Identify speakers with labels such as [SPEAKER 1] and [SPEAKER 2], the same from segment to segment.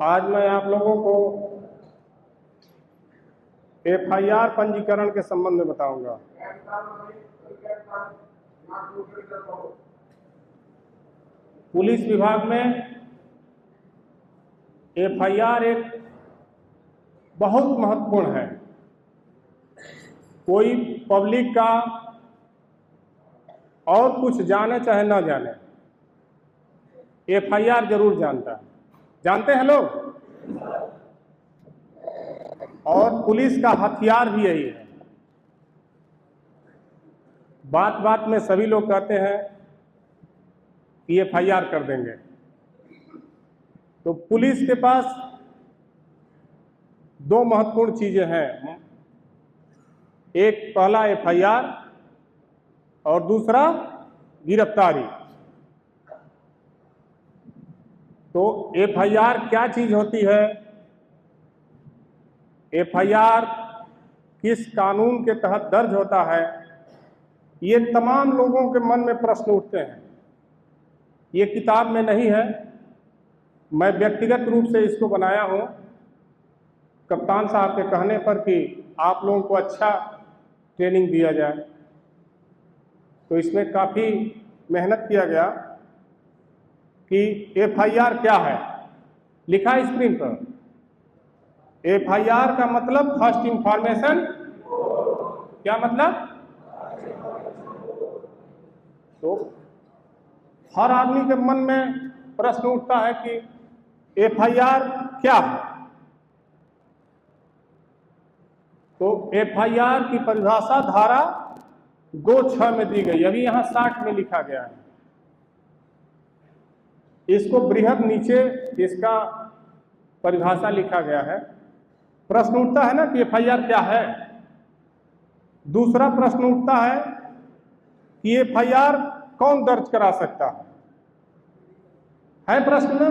[SPEAKER 1] आज मैं आप लोगों को एफआईआर पंजीकरण के संबंध में बताऊंगा। पुलिस विभाग में एफआईआर एक बहुत महत्वपूर्ण है। कोई पब्लिक का और कुछ जाने चाहे ना जाने, एफआईआर जरूर जानता है। जानते हैं लोग? और पुलिस का हथियार भी यही है। बात बात में सभी लोग कहते हैं कि एफआईआर कर देंगे। तो पुलिस के पास दो महत्वपूर्ण चीजें हैं, एक पहला एफआईआर और दूसरा गिरफ्तारी। तो एफआईआर क्या चीज होती है, एफआईआर किस कानून के तहत दर्ज होता है, ये तमाम लोगों के मन में प्रश्न उठते हैं। ये किताब में नहीं है, मैं व्यक्तिगत रूप से इसको बनाया हूं कप्तान साहब के कहने पर कि आप लोगों को अच्छा ट्रेनिंग दिया जाए। तो इसमें काफ़ी मेहनत किया गया कि एफआईआर क्या है। लिखा है स्क्रीन पर, एफआईआर का मतलब फर्स्ट इंफॉर्मेशन। क्या मतलब? तो हर आदमी के मन में प्रश्न उठता है कि एफआईआर क्या है। तो एफआईआर की परिभाषा धारा 2(6) में दी गई। अभी यहां 60 में लिखा गया है। इसको बृहद नीचे इसका परिभाषा लिखा गया है। प्रश्न उठता है ना कि एफआईआर क्या है। दूसरा प्रश्न उठता है कि एफआईआर कौन दर्ज करा सकता है प्रश्न ना,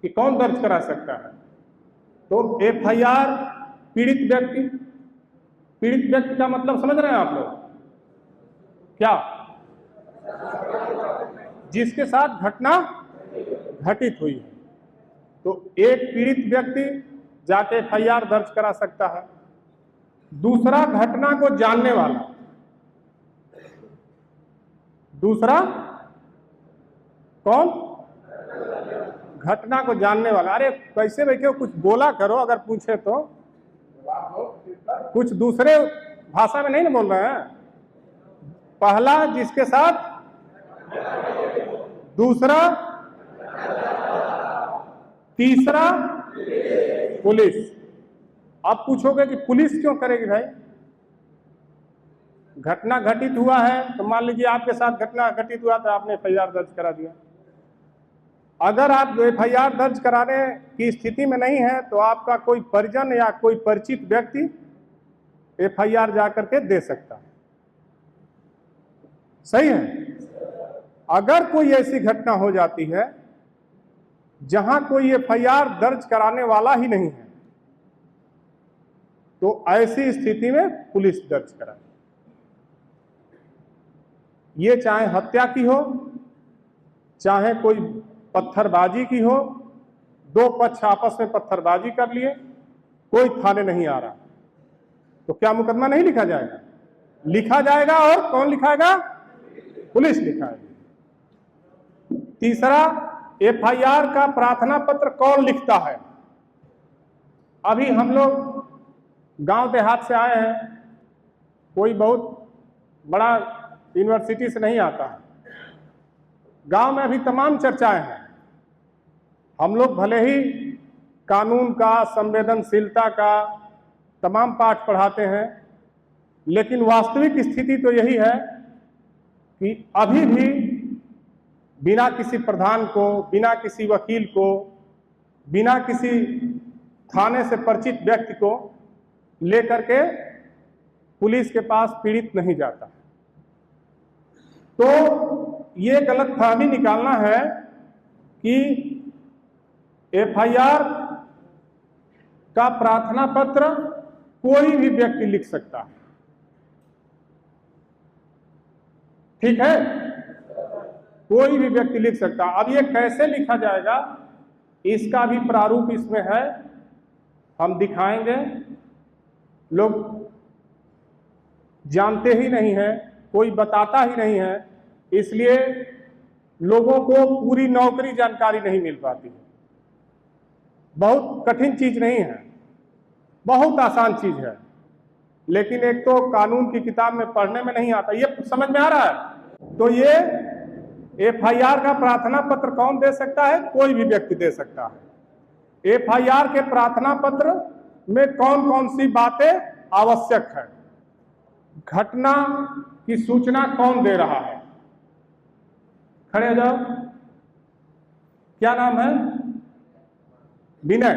[SPEAKER 1] कि कौन दर्ज करा सकता है। तो एफआईआर पीड़ित व्यक्ति का मतलब समझ रहे हैं आप लोग? क्या? जिसके साथ घटना घटित हुई है। तो एक पीड़ित व्यक्ति जाके एफआईआर दर्ज करा सकता है। दूसरा घटना को जानने वाला, दूसरा कौन? घटना को जानने वाला। अरे कैसे बैठे हो, कुछ बोला करो, अगर पूछे तो कुछ दूसरे भाषा में नहीं ना बोल रहे हैं। पहला जिसके साथ, दूसरा, तीसरा पुलिस। अब पूछोगे कि पुलिस क्यों करेगी भाई? घटना घटित हुआ है तो मान लीजिए आपके साथ घटना घटित हुआ तो आपने एफआईआर दर्ज करा दिया। अगर आप एफआईआर दर्ज कराने की स्थिति में नहीं है तो आपका कोई परिजन या कोई परिचित व्यक्ति एफआईआर जाकर के दे सकता है। सही है? अगर कोई ऐसी घटना हो जाती है जहां कोई एफआईआर दर्ज कराने वाला ही नहीं है, तो ऐसी स्थिति में पुलिस दर्ज कराए। ये चाहे हत्या की हो, चाहे कोई पत्थरबाजी की हो, दो पक्ष आपस में पत्थरबाजी कर लिए, कोई थाने नहीं आ रहा, तो क्या मुकदमा नहीं लिखा जाएगा? लिखा जाएगा। और कौन लिखाएगा? पुलिस लिखाएगी। तीसरा, एफआईआर का प्रार्थना पत्र कौन लिखता है? अभी हम लोग गांव देहात से आए हैं, कोई बहुत बड़ा यूनिवर्सिटी से नहीं आता है। गांव में अभी तमाम चर्चाएं हैं। हम लोग भले ही कानून का, संवेदनशीलता का तमाम पाठ पढ़ाते हैं, लेकिन वास्तविक स्थिति तो यही है कि अभी भी बिना किसी प्रधान को, बिना किसी वकील को, बिना किसी थाने से परिचित व्यक्ति को लेकर के पुलिस के पास पीड़ित नहीं जाता। तो ये गलतफहमी निकालना है कि एफआईआर का प्रार्थना पत्र कोई भी व्यक्ति लिख सकता है। ठीक है? कोई भी व्यक्ति लिख सकता। अब ये कैसे लिखा जाएगा इसका भी प्रारूप इसमें है, हम दिखाएंगे। लोग जानते ही नहीं है, कोई बताता ही नहीं है, इसलिए लोगों को पूरी नौकरी जानकारी नहीं मिल पाती है। बहुत कठिन चीज नहीं है, बहुत आसान चीज है, लेकिन एक तो कानून की किताब में पढ़ने में नहीं आता। ये समझ में आ रहा है? तो ये एफआईआर का प्रार्थना पत्र कौन दे सकता है? कोई भी व्यक्ति दे सकता है। एफआईआर के प्रार्थना पत्र में कौन कौन सी बातें आवश्यक है? घटना की सूचना कौन दे रहा है? खड़े हो जाओ। क्या नाम है? विनय।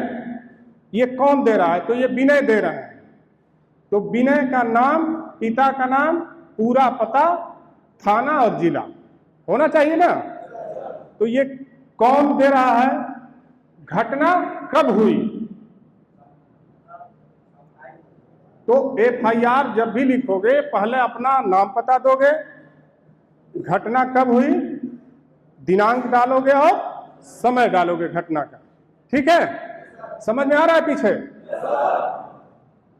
[SPEAKER 1] ये कौन दे रहा है? तो ये विनय दे रहे हैं। तो विनय का नाम, पिता का नाम, पूरा पता, थाना और जिला होना चाहिए ना। तो ये कौन दे रहा है? घटना कब हुई? तो एफआईआर जब भी लिखोगे पहले अपना नाम पता दोगे, घटना कब हुई, दिनांक डालोगे और समय डालोगे घटना का। ठीक है? समझ में आ रहा है पीछे?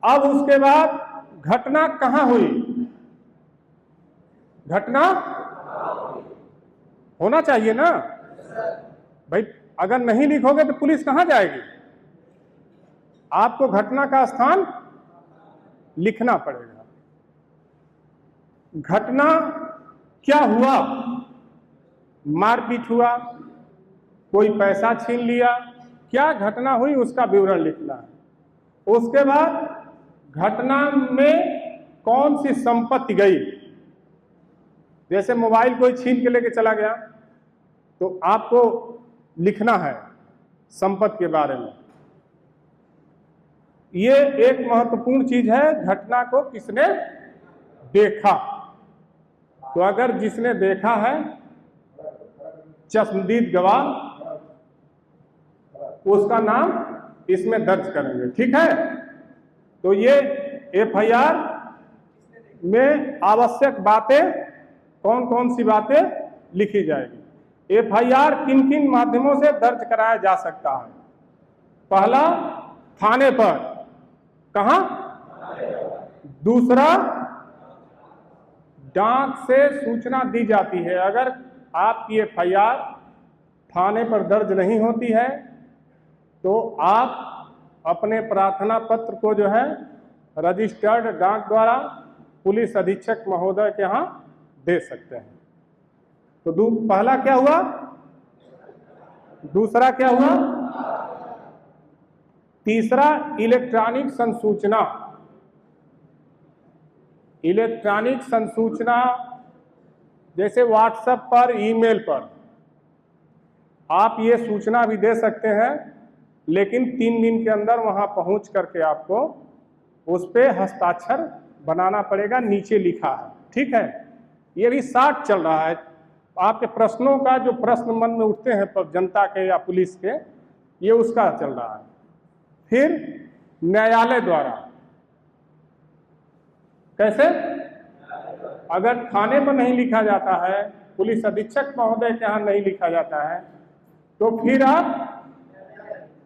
[SPEAKER 1] अब उसके बाद घटना कहां हुई? घटना होना चाहिए ना भाई। अगर नहीं लिखोगे तो पुलिस कहां जाएगी? आपको घटना का स्थान लिखना पड़ेगा। घटना क्या हुआ? मारपीट हुआ, कोई पैसा छीन लिया, क्या घटना हुई उसका विवरण लिखना है। उसके बाद घटना में कौन सी संपत्ति गई। जैसे मोबाइल कोई छीन के लेके चला गया तो आपको लिखना है संपत्ति के बारे में। ये एक महत्वपूर्ण चीज है, घटना को किसने देखा। तो अगर जिसने देखा है चश्मदीद गवाह, उसका नाम इसमें दर्ज करेंगे। ठीक है? तो ये एफआईआर में आवश्यक बातें कौन कौन सी बातें लिखी जाएगी। एफआईआर किन किन माध्यमों से दर्ज कराया जा सकता है? पहला, थाने पर। कहां? दूसरा, डाक से सूचना दी जाती है। अगर आपकी एफआईआर थाने पर दर्ज नहीं होती है तो आप अपने प्रार्थना पत्र को जो है रजिस्टर्ड डाक द्वारा पुलिस अधीक्षक महोदय के यहाँ दे सकते हैं। तो पहला क्या हुआ? दूसरा क्या हुआ? तीसरा, इलेक्ट्रॉनिक संसूचना। इलेक्ट्रॉनिक संसूचना जैसे व्हाट्सएप पर, ईमेल पर आप ये सूचना भी दे सकते हैं, लेकिन 3 दिन के अंदर वहां पहुंच करके आपको उस पे हस्ताक्षर बनाना पड़ेगा, नीचे लिखा है। ठीक है? ये भी 60 चल रहा है। आपके प्रश्नों का जो प्रश्न मन में उठते हैं जनता के या पुलिस के, ये उसका चल रहा है। फिर न्यायालय द्वारा कैसे? अगर थाने पर नहीं लिखा जाता है, पुलिस अधीक्षक महोदय के यहाँ नहीं लिखा जाता है, तो फिर आप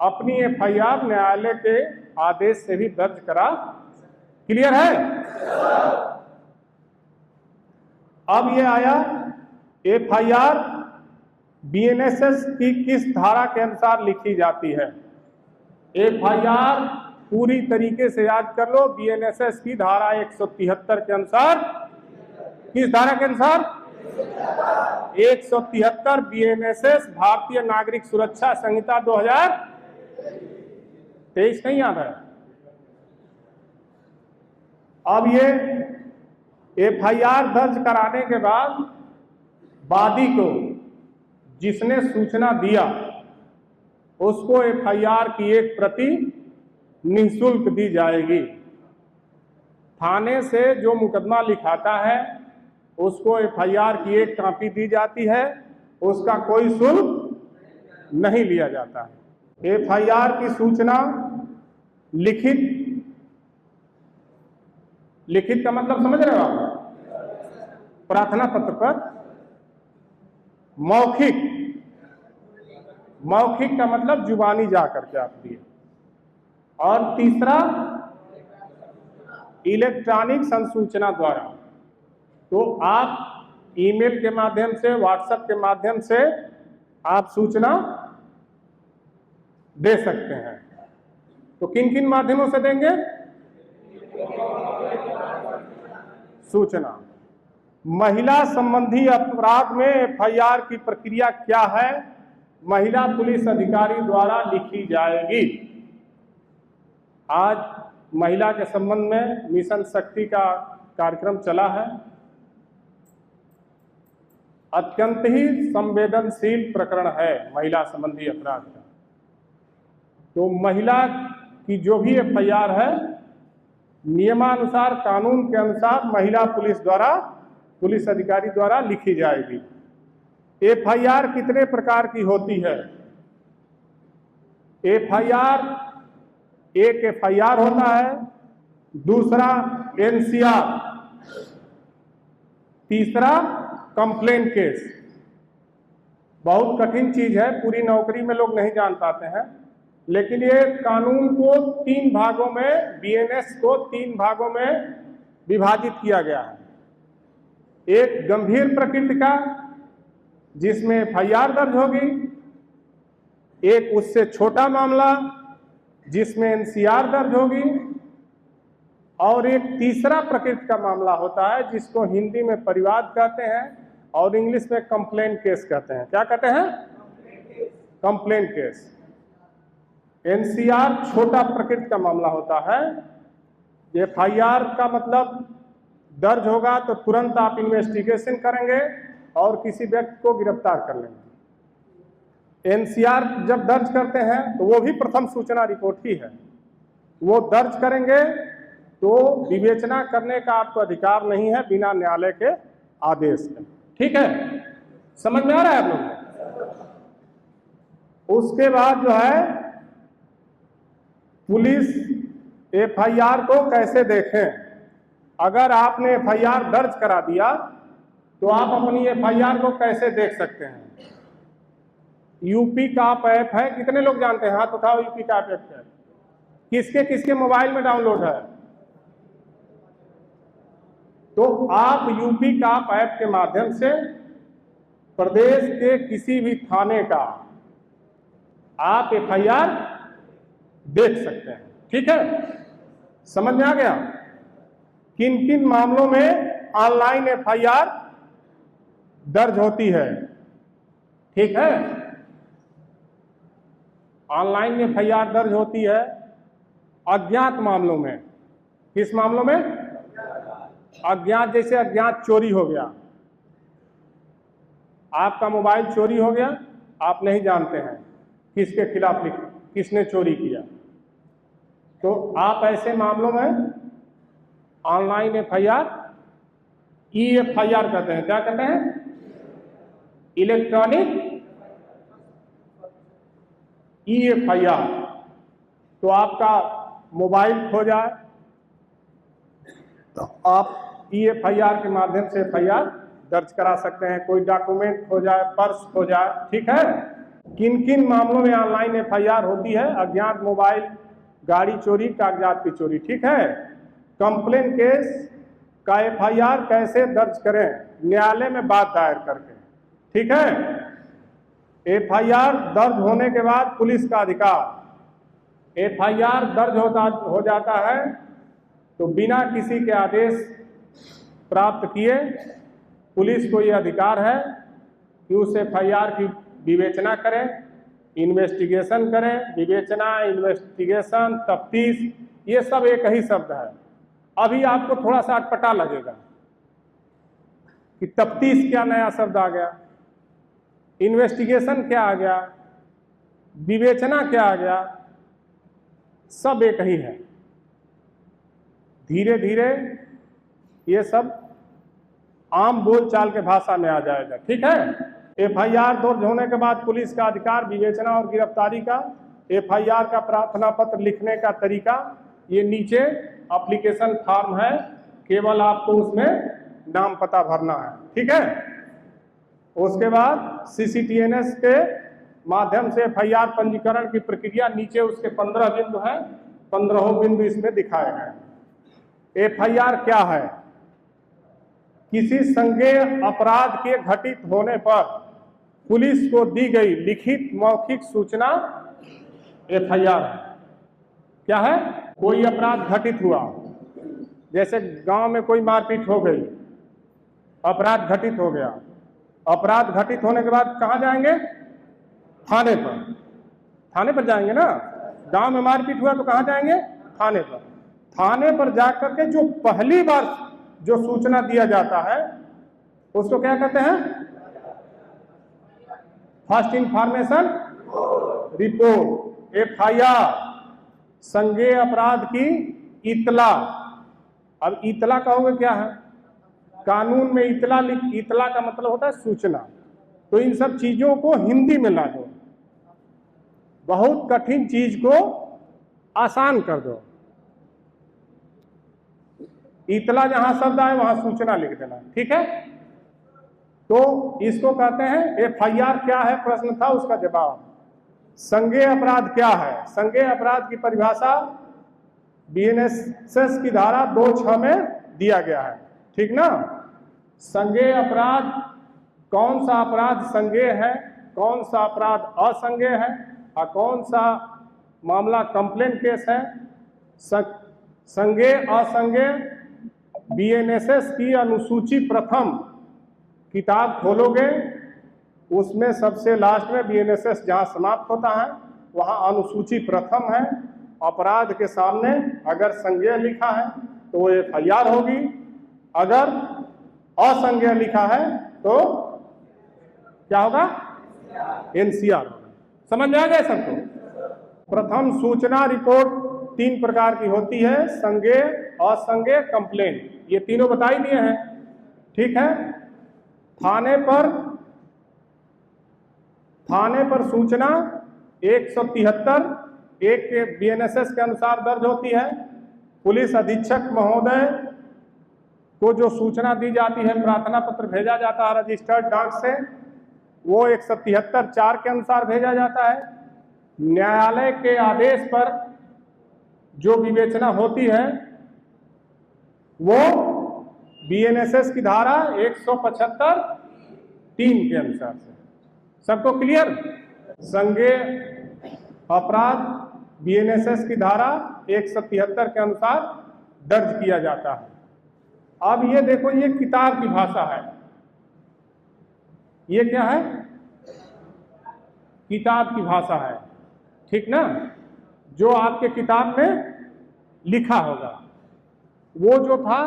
[SPEAKER 1] अपनी एफआईआर न्यायालय के आदेश से भी दर्ज करा। क्लियर है? अब ये आया एफआईआर बीएनएसएस की किस धारा के अनुसार लिखी जाती है। एफआईआर पूरी तरीके से याद कर लो, बीएनएसएस की धारा 173 के अनुसार। किस धारा के अनुसार? 173 बीएनएसएस, भारतीय नागरिक सुरक्षा संहिता 2023। नहीं याद है? अब ये एफआईआर दर्ज कराने के बाद वादी को, जिसने सूचना दिया, उसको एफआईआर की एक प्रति निःशुल्क दी जाएगी। थाने से जो मुकदमा लिखाता है उसको एफआईआर की एक कॉपी दी जाती है, उसका कोई शुल्क नहीं लिया जाता है। एफआईआर की सूचना लिखित का मतलब समझ रहे हो आप? प्रार्थना पत्र पर। मौखिक का मतलब जुबानी जा करके आप दिए। और तीसरा इलेक्ट्रॉनिक संसूचना द्वारा, तो आप ईमेल के माध्यम से, व्हाट्सएप के माध्यम से आप सूचना दे सकते हैं। तो किन किन माध्यमों से देंगे? सूचना। महिला संबंधी अपराध में एफआईआर की प्रक्रिया क्या है? महिला पुलिस अधिकारी द्वारा लिखी जाएगी। आज महिला के संबंध में मिशन शक्ति का कार्यक्रम चला है। अत्यंत ही संवेदनशील प्रकरण है महिला संबंधी अपराध का। तो महिला की जो भी एफआईआर है, नियमानुसार, कानून के अनुसार महिला पुलिस अधिकारी द्वारा लिखी जाएगी। एफआईआर कितने प्रकार की होती है? एफआईआर, एक एफआईआर होता है, दूसरा एनसीआर, तीसरा कंप्लेंट केस। बहुत कठिन चीज है, पूरी नौकरी में लोग नहीं जान पाते हैं, लेकिन ये कानून को 3 भागों में, बीएनएस को 3 भागों में विभाजित किया गया है। एक गंभीर प्रकृति का, जिसमें एफआईआर दर्ज होगी, एक उससे छोटा मामला जिसमें एनसीआर दर्ज होगी, और एक तीसरा प्रकृति का मामला होता है जिसको हिंदी में परिवाद कहते हैं और इंग्लिश में कंप्लेंट केस कहते हैं। क्या कहते हैं? Complaint case. एनसीआर छोटा प्रकृति का मामला होता है। एफआईआर का मतलब दर्ज होगा तो तुरंत आप इन्वेस्टिगेशन करेंगे और किसी व्यक्ति को गिरफ्तार कर लेंगे। एनसीआर जब दर्ज करते हैं तो वो भी प्रथम सूचना रिपोर्ट ही है। वो दर्ज करेंगे तो विवेचना करने का आपको अधिकार नहीं है बिना न्यायालय के आदेश के। ठीक है, समझ में आ रहा है आप लोग? उसके बाद जो है, पुलिस एफआईआर को कैसे देखें? अगर आपने एफआईआर दर्ज करा दिया तो आप अपनी एफआईआर को कैसे देख सकते हैं? यूपी का ऐप है, कितने लोग जानते हैं? हाथ उठाओ। यूपी का ऐप है, किसके किसके मोबाइल में डाउनलोड है? तो आप यूपी का ऐप के माध्यम से प्रदेश के किसी भी थाने का आप एफआईआर देख सकते हैं। ठीक है, समझ में आ गया? किन किन मामलों में ऑनलाइन एफआईआर दर्ज होती है? ठीक है, ऑनलाइन एफआईआर दर्ज होती है अज्ञात मामलों में। किस मामलों में? अज्ञात, जैसे अज्ञात चोरी हो गया, आपका मोबाइल चोरी हो गया, आप नहीं जानते हैं किसके खिलाफ किसने चोरी किया, तो आप ऐसे मामलों में ऑनलाइन एफआईआर, ईएफआईआर कहते हैं। क्या कहते हैं? इलेक्ट्रॉनिक ईएफआईआर। तो आपका मोबाइल खो जाए तो आप ईएफआईआर के माध्यम से एफआईआर दर्ज करा सकते हैं। कोई डॉक्यूमेंट खो जाए, पर्स खो जाए। ठीक है, किन किन मामलों में ऑनलाइन एफआईआर होती है? अज्ञात मोबाइल, गाड़ी चोरी, कागजात की चोरी। ठीक है, कंप्लेंट केस का एफआईआर कैसे दर्ज करें? न्यायालय में बात दायर करके। ठीक है, एफआईआर दर्ज होने के बाद पुलिस का अधिकार, एफआईआर दर्ज हो जाता है तो बिना किसी के आदेश प्राप्त किए पुलिस को ये अधिकार है कि उस एफआईआर की विवेचना करें, इन्वेस्टिगेशन करें। विवेचना, इन्वेस्टिगेशन, तफ्तीश, ये सब एक ही शब्द है। अभी आपको थोड़ा सा अटपटा लगेगा कि तफ्तीश क्या नया शब्द आ गया, इन्वेस्टिगेशन क्या आ गया, विवेचना क्या आ गया। सब एक ही है। धीरे धीरे ये सब आम बोलचाल के भाषा में आ जाएगा। ठीक है, एफआईआर दर्ज होने के बाद पुलिस का अधिकार विवेचना और गिरफ्तारी का। एफआईआर का प्रार्थना पत्र लिखने का तरीका ये नीचे एप्लीकेशन फॉर्म है, केवल आपको उसमें नाम पता भरना है। ठीक है, उसके बाद सीसीटीएनएस के माध्यम से एफआईआर पंजीकरण की प्रक्रिया, नीचे उसके 15 बिंदु हैं, 15 बिंदु इसमें दिखाए गए। एफआईआर क्या है? किसी संज्ञेय अपराध के घटित होने पर पुलिस को दी गई लिखित मौखिक सूचना एफआईआर है। क्या है? कोई अपराध घटित हुआ, जैसे गांव में कोई मारपीट हो गई, अपराध घटित हो गया। अपराध घटित होने के बाद कहां जाएंगे? थाने पर। थाने पर जाएंगे ना। गांव में मारपीट हुआ तो कहां जाएंगे? थाने पर। थाने पर जाकर के जो पहली बार जो सूचना दिया जाता है उसको क्या कहते हैं? फर्स्ट इंफॉर्मेशन रिपोर्ट, एफआईआर, संज्ञेय अपराध की इतला। अब इतला कहोगे क्या है? कानून में इतला का मतलब होता है सूचना। तो इन सब चीजों को हिंदी में ला दो, बहुत कठिन चीज को आसान कर दो। इतला जहां शब्द आए वहां सूचना लिख देना, ठीक है? तो इसको कहते हैं एफआईआर। क्या है प्रश्न था, उसका जवाब। संज्ञेय अपराध क्या है? संज्ञेय अपराध की परिभाषा बीएनएसएस की धारा 2(6) में दिया गया है, ठीक ना? संज्ञेय अपराध, कौन सा अपराध संज्ञेय है, कौन सा अपराध असंज्ञेय है, और कौन सा मामला कंप्लेंट केस है। संज्ञेय असंज्ञेय बीएनएसएस की अनुसूची प्रथम किताब खोलोगे, उसमें सबसे लास्ट में बीएनएसएस जहां समाप्त होता है वहां अनुसूची प्रथम है। अपराध के सामने अगर संज्ञेय लिखा है तो वो एफआईआर होगी, अगर असंज्ञेय लिखा है तो क्या होगा? एनसीआर होगा। समझ में आ गया सबको? प्रथम सूचना रिपोर्ट 3 प्रकार की होती है, संज्ञेय, असंज्ञेय, कंप्लेंट। ये तीनों बता ही दिए हैं, ठीक है? थाने पर सूचना 173 1 के बीएनएसएस के अनुसार दर्ज होती है। पुलिस अधीक्षक महोदय को जो सूचना दी जाती है, प्रार्थना पत्र भेजा जाता है रजिस्टर्ड डाक से, वो 173 4 के अनुसार भेजा जाता है। न्यायालय के आदेश पर जो विवेचना होती है वो बीएनएसएस की धारा 175 3 के अनुसार से। सबको क्लियर? संज्ञेय अपराध बीएनएसएस की धारा 173 के अनुसार दर्ज किया जाता है। अब ये देखो, ये किताब की भाषा है। ये क्या है? किताब की भाषा है, ठीक ना? जो आपके किताब में लिखा होगा वो जो था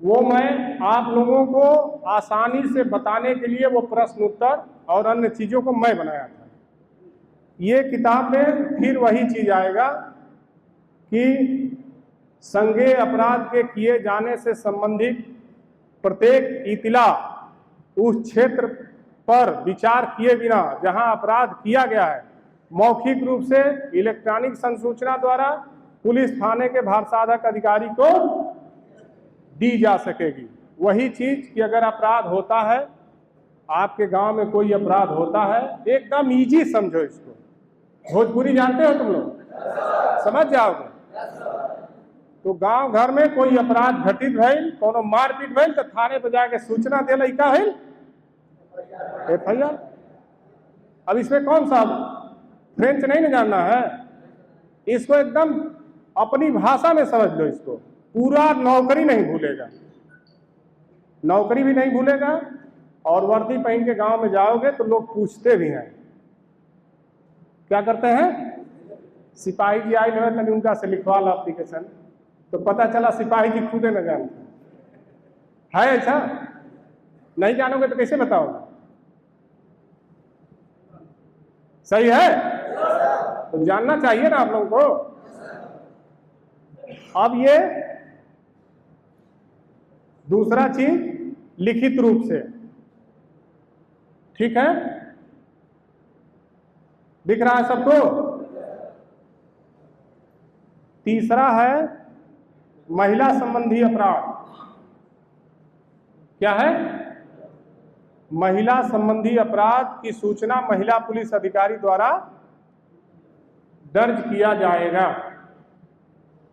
[SPEAKER 1] वो मैं आप लोगों को आसानी से बताने के लिए वो प्रश्न उत्तर और अन्य चीजों को मैं बनाया था। ये किताब में फिर वही चीज आएगा कि संज्ञेय अपराध के किए जाने से संबंधित प्रत्येक इतिला उस क्षेत्र पर विचार किए बिना जहां अपराध किया गया है मौखिक रूप से इलेक्ट्रॉनिक संसूचना द्वारा पुलिस थाने के भारसाधक अधिकारी को दी जा सकेगी। वही चीज कि अगर अपराध होता है, आपके गांव में कोई अपराध होता है, एकदम इजी समझो इसको। भोजपुरी जानते हो तुम लोग? समझ जाओगे। तो गांव घर में कोई अपराध घटित भइल, कोनो मारपीट भइल तो थाने पर जाके सूचना देला, का है एफआईआर। अब इसमें कौन सा फ्रेंच नहीं ना जानना है, इसको एकदम अपनी भाषा में समझ लो इसको। पूरा नौकरी नहीं भूलेगा, नौकरी भी नहीं भूलेगा। और वर्दी पहन के गांव में जाओगे तो लोग पूछते भी हैं, क्या करते हैं? सिपाही जी आए हुए तभी उनका से लिखवा लो एप्लीकेशन, तो पता चला सिपाही जी खुदे न जानते है। ऐसा नहीं जानोगे तो कैसे बताओगे? सही है? तो जानना चाहिए ना आप लोगों को। अब ये दूसरा चीज लिखित रूप से, ठीक है? दिख रहा है सबको? तीसरा है महिला संबंधी अपराध। क्या है? महिला संबंधी अपराध की सूचना महिला पुलिस अधिकारी द्वारा दर्ज किया जाएगा।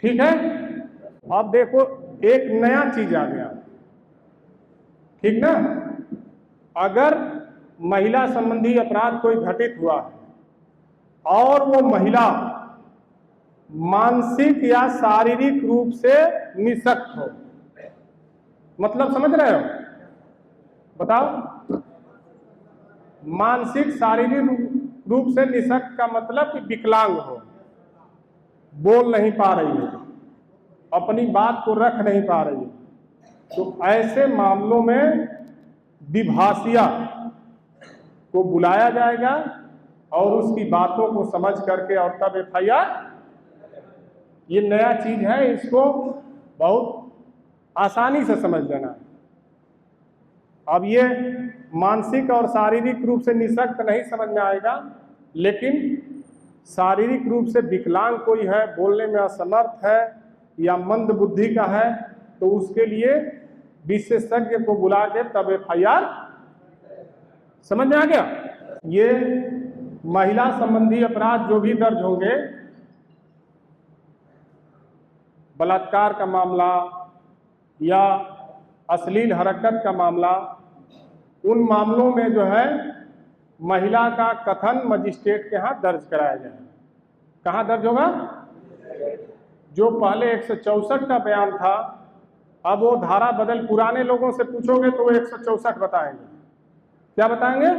[SPEAKER 1] ठीक है। अब देखो एक नया चीज आ गया, ठीक ना। अगर महिला संबंधी अपराध कोई घटित हुआ है और वो महिला मानसिक या शारीरिक रूप से निःशक्त हो, मतलब समझ रहे हो? बताओ। मानसिक शारीरिक रूप से निःशक्त का मतलब कि विकलांग हो, बोल नहीं पा रही है, अपनी बात को रख नहीं पा रही है, तो ऐसे मामलों में विभाषिया को बुलाया जाएगा और उसकी बातों को समझ करके और तब एफआईआर। ये नया चीज है, इसको बहुत आसानी से समझ लेना है। अब ये मानसिक और शारीरिक रूप से निःशक्त नहीं समझ में आएगा, लेकिन शारीरिक रूप से विकलांग कोई है, बोलने में असमर्थ है या मंद बुद्धि का है, तो उसके लिए विशेषज्ञ को बुला के तब एफआईआर। समझ में आ गया? ये महिला संबंधी अपराध जो भी दर्ज होंगे, बलात्कार का मामला या अश्लील हरकत का मामला, उन मामलों में जो है महिला का कथन मजिस्ट्रेट के यहाँ दर्ज कराया जाएगा। कहाँ दर्ज होगा? जो पहले 164 का बयान था, अब वो धारा बदल, पुराने लोगों से पूछोगे तो वो 164 बताएंगे। क्या बताएंगे?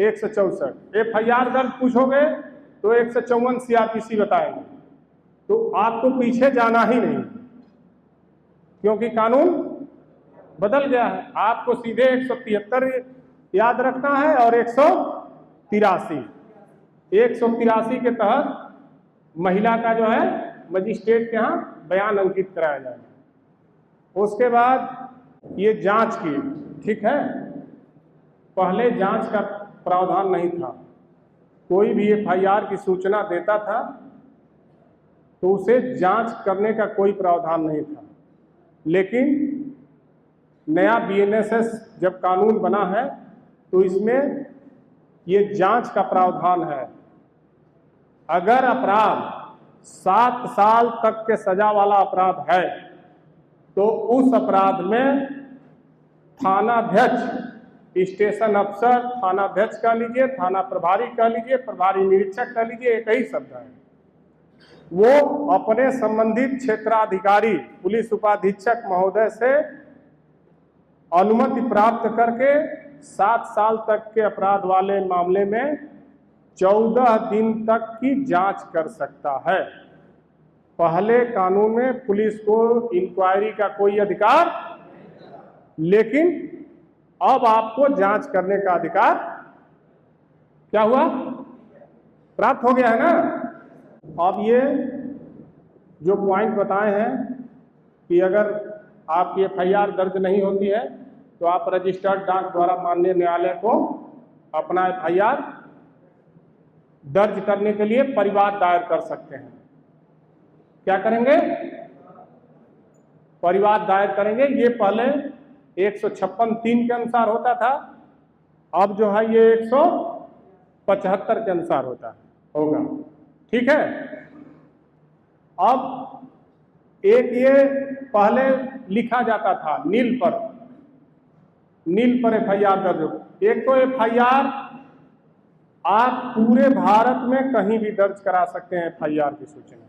[SPEAKER 1] 164। एफआईआर दर्ज पूछोगे तो 154 सीआरपीसी बताएंगे। तो आपको पीछे जाना ही नहीं, क्योंकि कानून बदल गया है। आपको सीधे 173 याद रखना है और 183। 183 के तहत महिला का जो है मजिस्ट्रेट के यहाँ बयान अंकित कराया जाएगा। उसके बाद ये जांच की, ठीक है। पहले जांच का प्रावधान नहीं था। कोई भी एफआईआर की सूचना देता था तो उसे जांच करने का कोई प्रावधान नहीं था, लेकिन नया बीएनएसएस जब कानून बना है तो इसमें ये जांच का प्रावधान है। अगर अपराध 7 साल तक के सजा वाला अपराध है तो उस अपराध में थानाध्यक्ष, स्टेशन अफसर, थानाध्यक्ष कह लीजिए, थाना प्रभारी कह लीजिए, प्रभारी निरीक्षक कह लीजिए, एक ही शब्द है, वो अपने संबंधित क्षेत्राधिकारी पुलिस उपाधीक्षक महोदय से अनुमति प्राप्त करके 7 साल तक के अपराध वाले मामले में 14 दिन तक की जांच कर सकता है। पहले कानून में पुलिस को इंक्वायरी का कोई अधिकार, लेकिन अब आपको जांच करने का अधिकार क्या हुआ? प्राप्त हो गया है ना। अब ये जो पॉइंट बताए हैं कि अगर आपकी एफआईआर दर्ज नहीं होती है तो आप रजिस्टर्ड डाक द्वारा माननीय न्यायालय को अपना एफआईआर दर्ज करने के लिए परिवाद दायर कर सकते हैं। क्या करेंगे? परिवाद दायर करेंगे। ये पहले 156(3) के अनुसार होता था, अब जो है ये 175 के अनुसार होगा। ठीक है। अब एक ये पहले लिखा जाता था नील पर एफआईआर दर्ज हो। एक तो एफआईआर आप पूरे भारत में कहीं भी दर्ज करा सकते हैं। एफआईआर की सूचना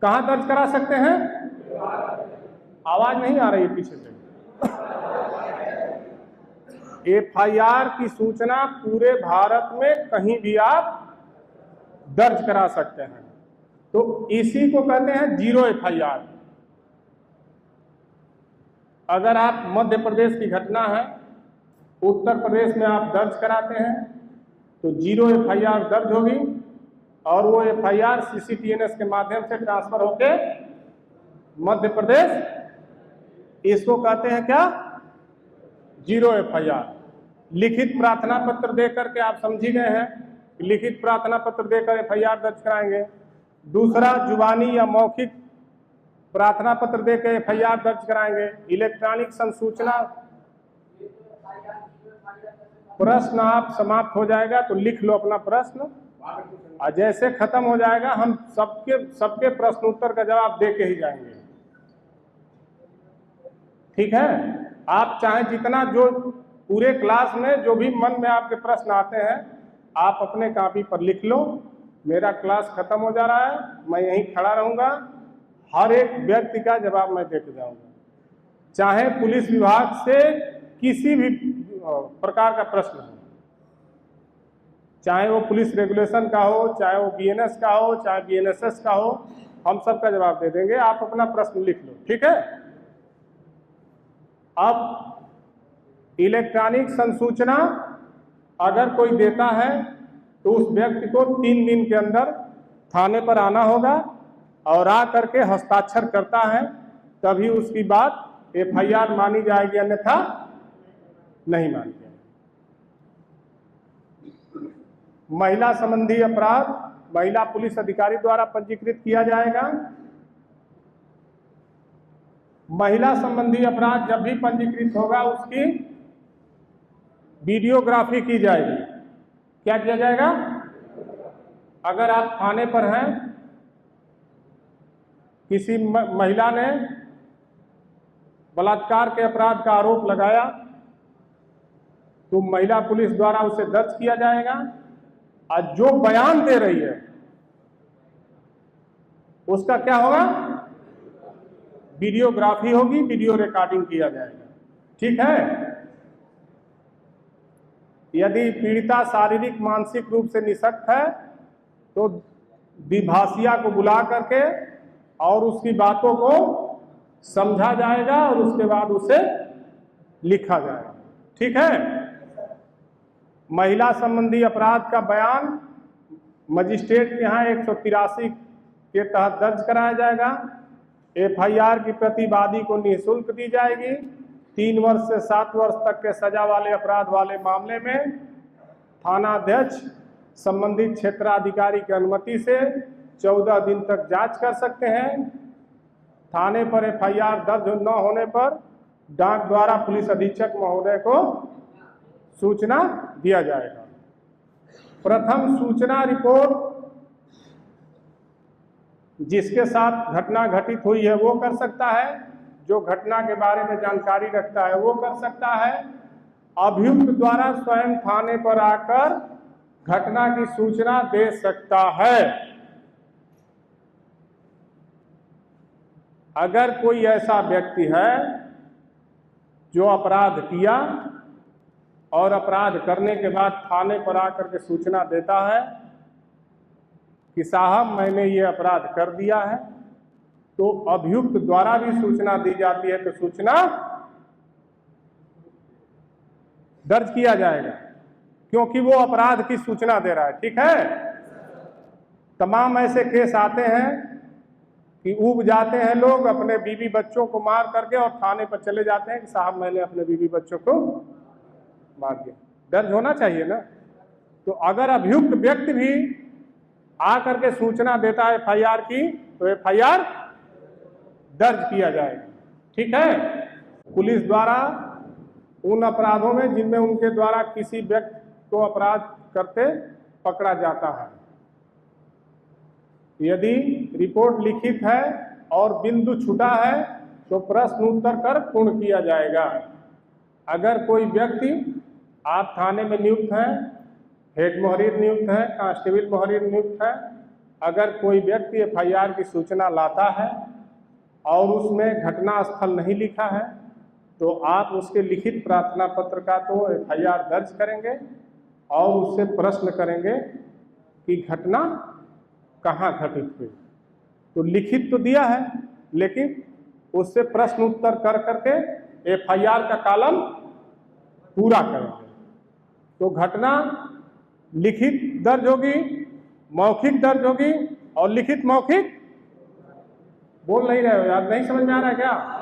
[SPEAKER 1] कहाँ दर्ज करा सकते हैं? आवाज नहीं आ रही है पीछे से। एफआईआर की सूचना पूरे भारत में कहीं भी आप दर्ज करा सकते हैं, तो इसी को कहते हैं जीरो एफआईआर। अगर आप मध्य प्रदेश की घटना है, उत्तर प्रदेश में आप दर्ज कराते हैं तो जीरो एफआईआर दर्ज होगी और वो एफआईआर सीसीटीएनएस के माध्यम से ट्रांसफर होके मध्य प्रदेश, इसको कहते हैं क्या? Zero FIR. लिखित प्रार्थना पत्र दे करके आप समझी गए हैं, लिखित प्रार्थना पत्र देकर एफआईआर दर्ज कराएंगे। दूसरा, जुबानी या मौखिक प्रार्थना पत्र देकर एफआईआर दर्ज कराएंगे। इलेक्ट्रॉनिक संसूचना प्रश्न आप समाप्त हो जाएगा तो लिख लो अपना प्रश्न, और जैसे खत्म हो जाएगा हम सबके प्रश्न उत्तर का जवाब दे के ही जाएंगे। ठीक है? आप चाहे जितना, जो पूरे क्लास में जो भी मन में आपके प्रश्न आते हैं आप अपने कॉपी पर लिख लो। मेरा क्लास खत्म हो जा रहा है, मैं यहीं खड़ा रहूंगा, हर एक व्यक्ति का जवाब मैं देके जाऊंगा, चाहे पुलिस विभाग से किसी भी प्रकार का प्रश्न हो, चाहे वो पुलिस रेगुलेशन का हो, चाहे वो बीएनएस का हो, चाहे बीएनएसएस का हो, हम सबका जवाब दे देंगे। आप अपना प्रश्न लिख लो। ठीक है? अब इलेक्ट्रॉनिक संसूचना अगर कोई देता है तो उस व्यक्ति को 3 दिन के अंदर थाने पर आना होगा, और आ करके हस्ताक्षर करता है तभी उसकी बात एफआईआर मानी जाएगी, अन्यथा नहीं मानी जाएगी। महिला संबंधी अपराध महिला पुलिस अधिकारी द्वारा पंजीकृत किया जाएगा। महिला संबंधी अपराध जब भी पंजीकृत होगा उसकी वीडियोग्राफी की जाएगी। क्या किया जाएगा? अगर आप थाने पर हैं, किसी महिला ने बलात्कार के अपराध का आरोप लगाया तो महिला पुलिस द्वारा उसे दर्ज किया जाएगा, और जो बयान दे रही है उसका क्या होगा? वीडियोग्राफी होगी, वीडियो रिकॉर्डिंग किया जाएगा। ठीक है? यदि पीड़िता शारीरिक मानसिक रूप से निःशक्त है तो द्विभाषिया को बुला करके और उसकी बातों को समझा जाएगा और उसके बाद उसे लिखा जाएगा। ठीक है? महिला संबंधी अपराध का बयान मजिस्ट्रेट के यहाँ 183 के तहत दर्ज कराया जाएगा। एफआईआर की प्रतिवादी को निःशुल्क दी जाएगी। 3 वर्ष से 7 वर्ष तक के सजा वाले अपराध वाले मामले में थानाध्यक्ष संबंधित क्षेत्राधिकारी की अनुमति से 14 दिन तक जांच कर सकते हैं। थाने पर एफआईआर दर्ज न होने पर डाक द्वारा पुलिस अधीक्षक महोदय को सूचना दिया जाएगा। प्रथम सूचना रिपोर्ट जिसके साथ घटना घटित हुई है वो कर सकता है, जो घटना के बारे में जानकारी रखता है वो कर सकता है। अभियुक्त द्वारा स्वयं थाने पर आकर घटना की सूचना दे सकता है। अगर कोई ऐसा व्यक्ति है जो अपराध किया और अपराध करने के बाद थाने पर आकर के सूचना देता है कि साहब मैंने ये अपराध कर दिया है, तो अभियुक्त द्वारा भी सूचना दी जाती है, तो सूचना दर्ज किया जाएगा, क्योंकि वो अपराध की सूचना दे रहा है। ठीक है? तमाम ऐसे केस आते हैं कि ऊब जाते हैं लोग, अपने बीवी बच्चों को मार करके और थाने पर चले जाते हैं कि साहब मैंने अपने बीवी बच्चों को मार दिया। दर्ज होना चाहिए ना। तो अगर अभियुक्त व्यक्ति भी आकर के सूचना देता है एफआईआर की, तो एफआईआर दर्ज किया जाएगा। ठीक है? पुलिस द्वारा उन अपराधों में जिनमें उनके द्वारा किसी व्यक्ति को अपराध करते पकड़ा जाता है, यदि रिपोर्ट लिखित है और बिंदु छूटा है तो प्रश्न उत्तर कर पूर्ण किया जाएगा। अगर कोई व्यक्ति, आप थाने में नियुक्त हैं, हेड मुहर्रिर नियुक्त है, कांस्टेबल मुहर्रिर नियुक्त है, अगर कोई व्यक्ति एफआईआर की सूचना लाता है और उसमें घटना स्थल नहीं लिखा है तो आप उसके लिखित प्रार्थना पत्र का तो एफआईआर दर्ज करेंगे और उससे प्रश्न करेंगे कि घटना कहाँ घटित हुई। तो लिखित तो दिया है, लेकिन उससे प्रश्न उत्तर कर करके एफआईआर का कॉलम पूरा करेंगे। तो घटना लिखित दर्ज होगी, मौखिक दर्ज होगी, और लिखित मौखिक बोल नहीं रहे हो यार, नहीं समझ में आ रहा है क्या?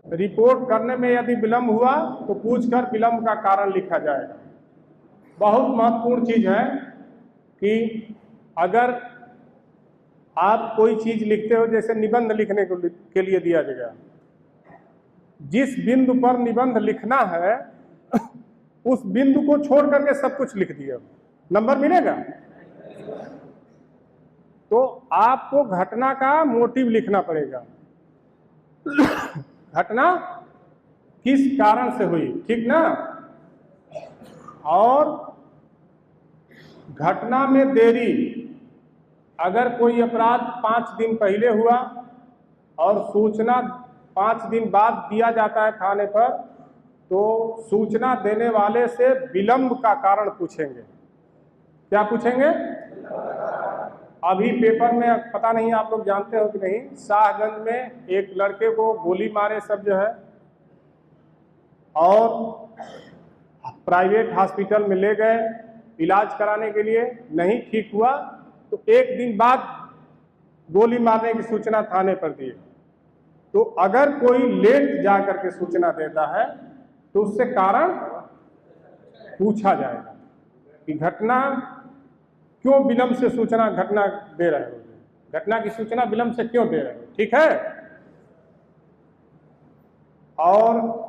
[SPEAKER 1] रिपोर्ट करने में यदि विलंब हुआ तो पूछकर विलंब का कारण लिखा जाएगा। बहुत महत्वपूर्ण चीज है कि अगर आप कोई चीज लिखते हो, जैसे निबंध लिखने के लिए दिया जाएगा, जिस बिंदु पर निबंध लिखना है उस बिंदु को छोड़ करके सब कुछ लिख दिया, नंबर मिलेगा। तो आपको घटना का मोटिव लिखना पड़ेगा, घटना किस कारण से हुई, ठीक ना। और घटना में देरी, अगर कोई अपराध 5 दिन पहले हुआ और सूचना 5 दिन बाद दिया जाता है थाने पर, तो सूचना देने वाले से विलंब का कारण पूछेंगे। क्या पूछेंगे? अभी पेपर में, पता नहीं आप लोग जानते हो कि नहीं, शाहगंज में एक लड़के को गोली मारे सब जो है, और प्राइवेट हॉस्पिटल में ले गए इलाज कराने के लिए, नहीं ठीक हुआ, तो 1 दिन बाद गोली मारने की सूचना थाने पर दी। तो अगर कोई लेट जाकर के सूचना देता है तो उससे कारण पूछा जाएगा कि घटना क्यों विलंब से सूचना घटना दे रहे हो, घटना की सूचना विलंब से क्यों दे रहे हो, ठीक है। और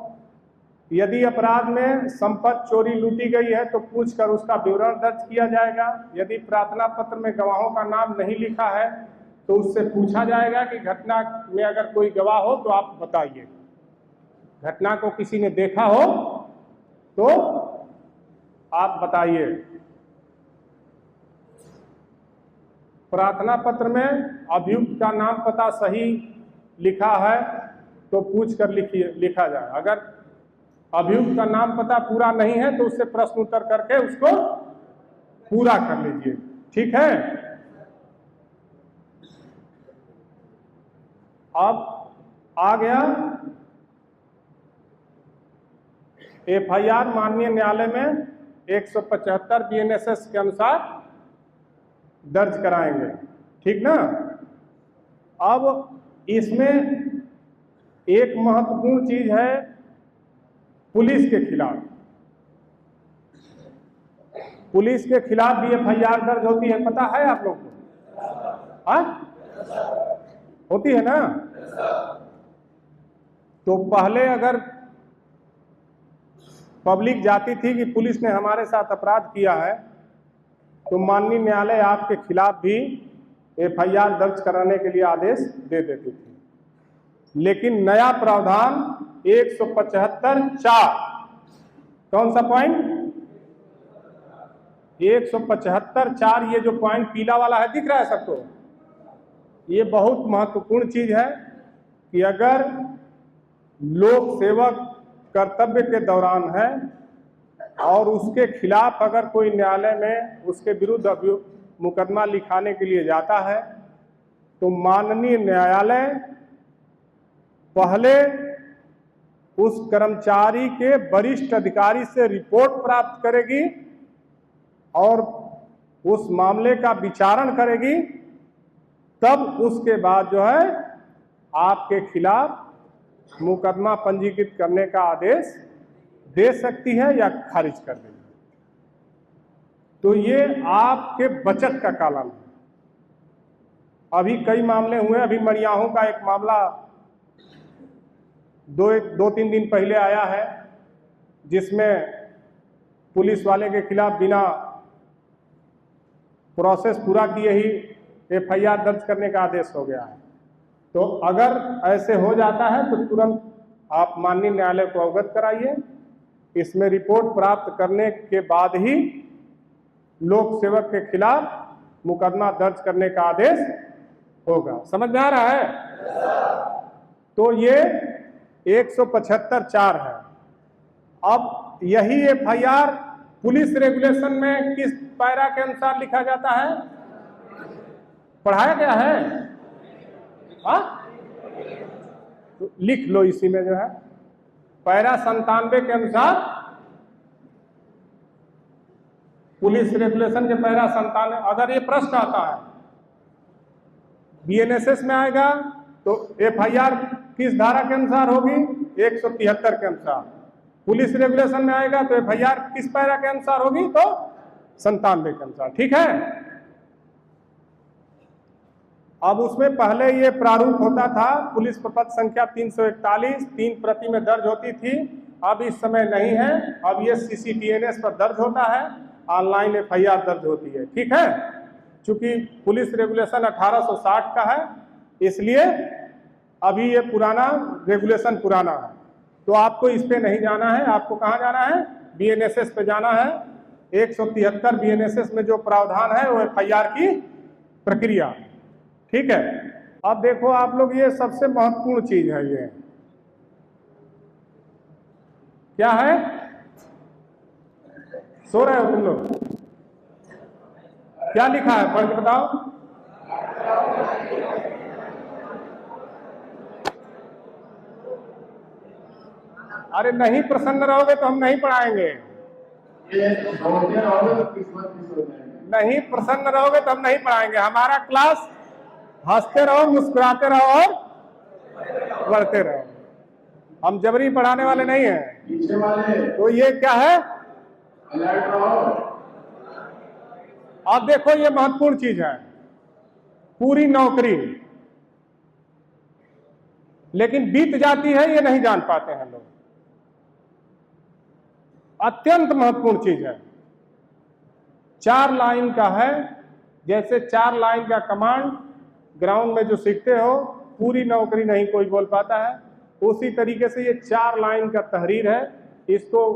[SPEAKER 1] यदि अपराध में संपत्ति चोरी लूटी गई है तो पूछकर उसका विवरण दर्ज किया जाएगा। यदि प्रार्थना पत्र में गवाहों का नाम नहीं लिखा है तो उससे पूछा जाएगा कि घटना में अगर कोई गवाह हो तो आप बताइए, घटना को किसी ने देखा हो तो आप बताइए। प्रार्थना पत्र में अभियुक्त का नाम पता सही लिखा है तो पूछकर लिखा जाए। अगर अभियुक्त का नाम पता पूरा नहीं है तो उससे प्रश्न उत्तर करके उसको पूरा कर लीजिए, ठीक है। अब आ गया एफआईआर माननीय न्यायालय में 175 बीएनएसएस के अनुसार दर्ज कराएंगे, ठीक ना। अब इसमें एक महत्वपूर्ण चीज है पुलिस के खिलाफ। पुलिस के खिलाफ भी एफआईआर दर्ज होती है, पता है आप लोग को? हाँ, होती है ना। तो पहले अगर पब्लिक जाती थी कि पुलिस ने हमारे साथ अपराध किया है तो माननीय न्यायालय आपके खिलाफ भी एफआईआर दर्ज कराने के लिए आदेश दे देती थी। लेकिन नया प्रावधान 175(4), कौन सा पॉइंट? 175(4, ये जो पॉइंट पीला वाला है, दिख रहा है सबको? ये बहुत महत्वपूर्ण चीज है कि अगर लोक सेवक कर्तव्य के दौरान है और उसके खिलाफ अगर कोई न्यायालय में उसके विरुद्ध मुकदमा लिखाने के लिए जाता है तो माननीय न्यायालय पहले उस कर्मचारी के वरिष्ठ अधिकारी से रिपोर्ट प्राप्त करेगी और उस मामले का विचारण करेगी, तब उसके बाद जो है आपके खिलाफ मुकदमा पंजीकृत करने का आदेश दे सकती है या खारिज कर देगी। तो ये आपके बचत का कॉलम है। अभी कई मामले हुए, अभी मड़ियाहों का एक मामला 2-3 दिन पहले आया है जिसमें पुलिस वाले के खिलाफ बिना प्रोसेस पूरा किए ही एफआईआर दर्ज करने का आदेश हो गया है। तो अगर ऐसे हो जाता है तो तुरंत आप माननीय न्यायालय को अवगत कराइए। इसमें रिपोर्ट प्राप्त करने के बाद ही लोक सेवक के खिलाफ मुकदमा दर्ज करने का आदेश होगा। समझ में आ रहा है? तो ये 175(4 है। अब यही एफआईआर पुलिस रेगुलेशन में किस पैरा के अनुसार लिखा जाता है? पढ़ाया गया है? हाँ, तो लिख लो इसी में जो है पैरा 97 के अनुसार, पुलिस रेगुलेशन के पैरा 97। अगर ये प्रश्न आता है बीएनएसएस में आएगा तो एफआईआर किस धारा के अनुसार होगी? 173 के अनुसार। पुलिस रेगुलेशन में आएगा तो एफआईआर किस पैरा के अनुसार होगी? तो 97 के अनुसार, ठीक है। अब उसमें पहले ये प्रारूप होता था, पुलिस प्रपत्र संख्या 341 3 प्रति में दर्ज होती थी अब इस समय नहीं है। अब ये CCTNS पर दर्ज होता है, ऑनलाइन FIR दर्ज होती है। ठीक है, चूंकि पुलिस रेगुलेशन 1860 का है, इसलिए अभी ये पुराना रेगुलेशन पुराना है। तो आपको इस पे नहीं जाना है। आपको कहाँ जाना है? BNSS पे जाना है। 173 BNSS में जो प्रावधान है वो FIR की प्रक्रिया। ठीक है, अब देखो आप लोग, ये सबसे महत्वपूर्ण चीज है। ये क्या है? सो रहे हो तुम लोग? क्या लिखा है, पढ़ के बताओ। अरे नहीं प्रसन्न रहोगे तो हम नहीं पढ़ाएंगे। नहीं प्रसन्न रहोगे तो हम नहीं पढ़ाएंगे। हमारा क्लास हंसते रहो, मुस्कुराते रहो और बढ़ते रहो। हम जबरी पढ़ाने वाले नहीं हैं। तो ये क्या है? अब देखो, ये महत्वपूर्ण चीज है। पूरी नौकरी लेकिन बीत जाती है, ये नहीं जान पाते हैं लोग। अत्यंत महत्वपूर्ण चीज है। 4 लाइन का है। जैसे 4 लाइन का कमांड ग्राउंड में जो सीखते हो, पूरी नौकरी नहीं कोई बोल पाता है, उसी तरीके से ये 4 लाइन का तहरीर है। इसको